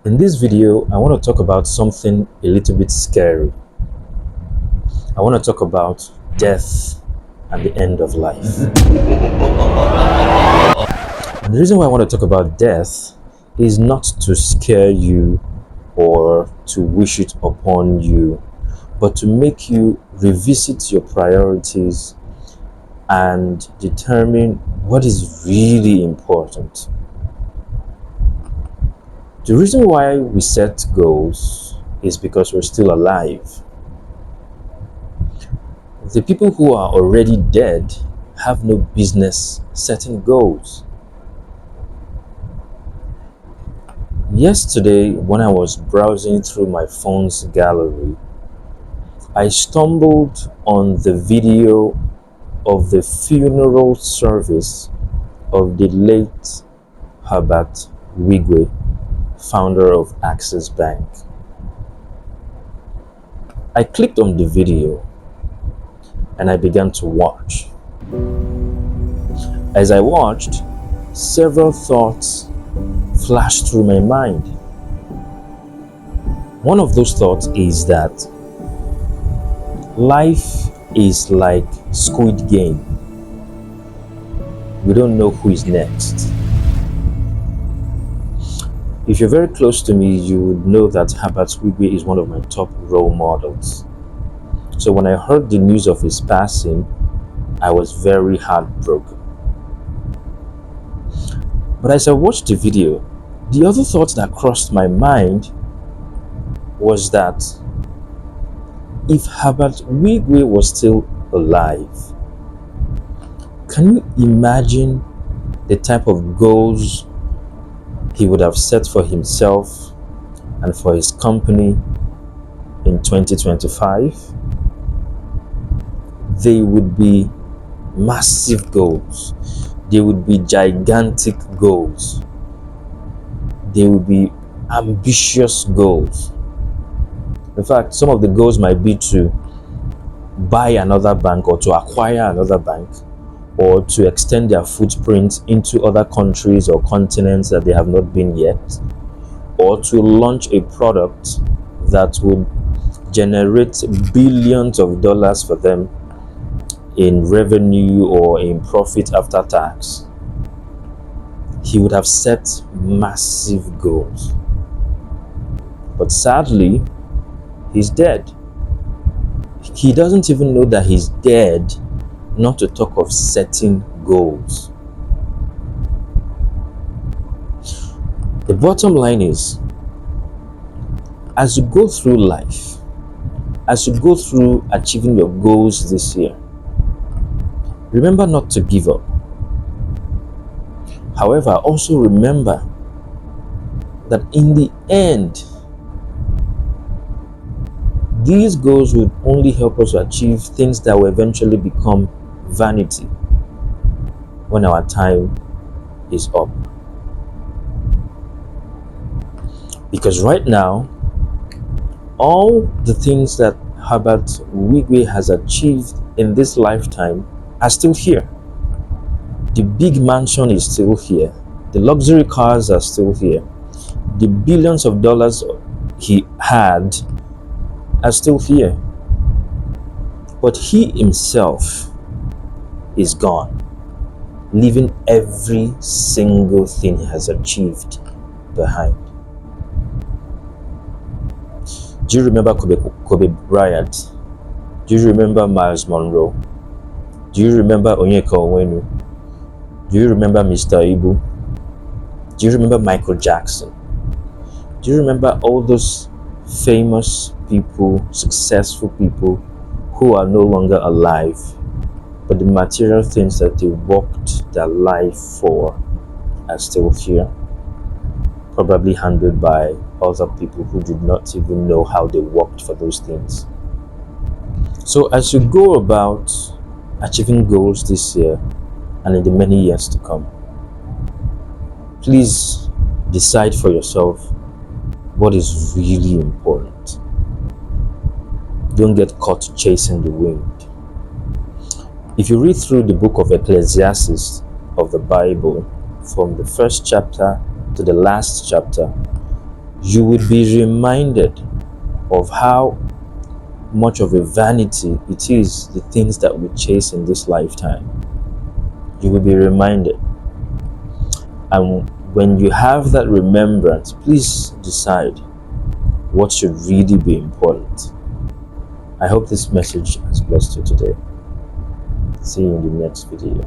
In this video, I want to talk about something a little bit scary. I want to talk about death and the end of life. And the reason why I want to talk about death is not to scare you or to wish it upon you, but to make you revisit your priorities and determine what is really important. The reason why we set goals is because we're still alive. The people who are already dead have no business setting goals. Yesterday, when I was browsing through my phone's gallery, I stumbled on the video of the funeral service of the late Herbert Wigwe, founder of Access Bank. I clicked on the video and I began to watch. As I watched, several thoughts flashed through my mind. One of those thoughts is that life is like Squid Game. We don't know who is next. If you're very close to me, you would know that Herbert Wigwe is one of my top role models. So when I heard the news of his passing, I was very heartbroken. But as I watched the video, the other thought that crossed my mind was that if Herbert Wigwe was still alive, can you imagine the type of goals he would have set for himself and for his company in 2025? They would be massive goals. They would be gigantic goals. They would be ambitious goals. In fact, some of the goals might be to buy another bank or to acquire another bank, or to extend their footprint into other countries or continents that they have not been yet, or to launch a product that would generate billions of dollars for them in revenue or in profit after tax. He would have set massive goals. But sadly, he's dead. He doesn't even know that he's dead, not to talk of setting goals. The bottom line is, as you go through life, as you go through achieving your goals this year, remember not to give up. However, also remember that in the end, these goals would only help us to achieve things that will eventually become vanity when our time is up. Because right now, all the things that Herbert Wigwe has achieved in this lifetime are still here. The big mansion is still here. The luxury cars are still here. The billions of dollars he had are still here. But he himself is gone, leaving every single thing he has achieved behind. Do you remember Kobe Bryant? Do you remember Miles Monroe? Do you remember Onyeka Onwenu? Do you remember Mr. Ibu? Do you remember Michael Jackson? Do you remember all those famous people, successful people who are no longer alive, but the material things that they worked their life for are still here, probably handled by other people who did not even know how they worked for those things. So as you go about achieving goals this year and in the many years to come, please decide for yourself what is really important. Don't get caught chasing the wind. If you read through the book of Ecclesiastes of the Bible, from the first chapter to the last chapter, You would be reminded of how much of a vanity it is, the things that we chase in this lifetime. You will be reminded. And when you have that remembrance, please decide what should really be important. I hope this message has blessed you today. See you in the next video.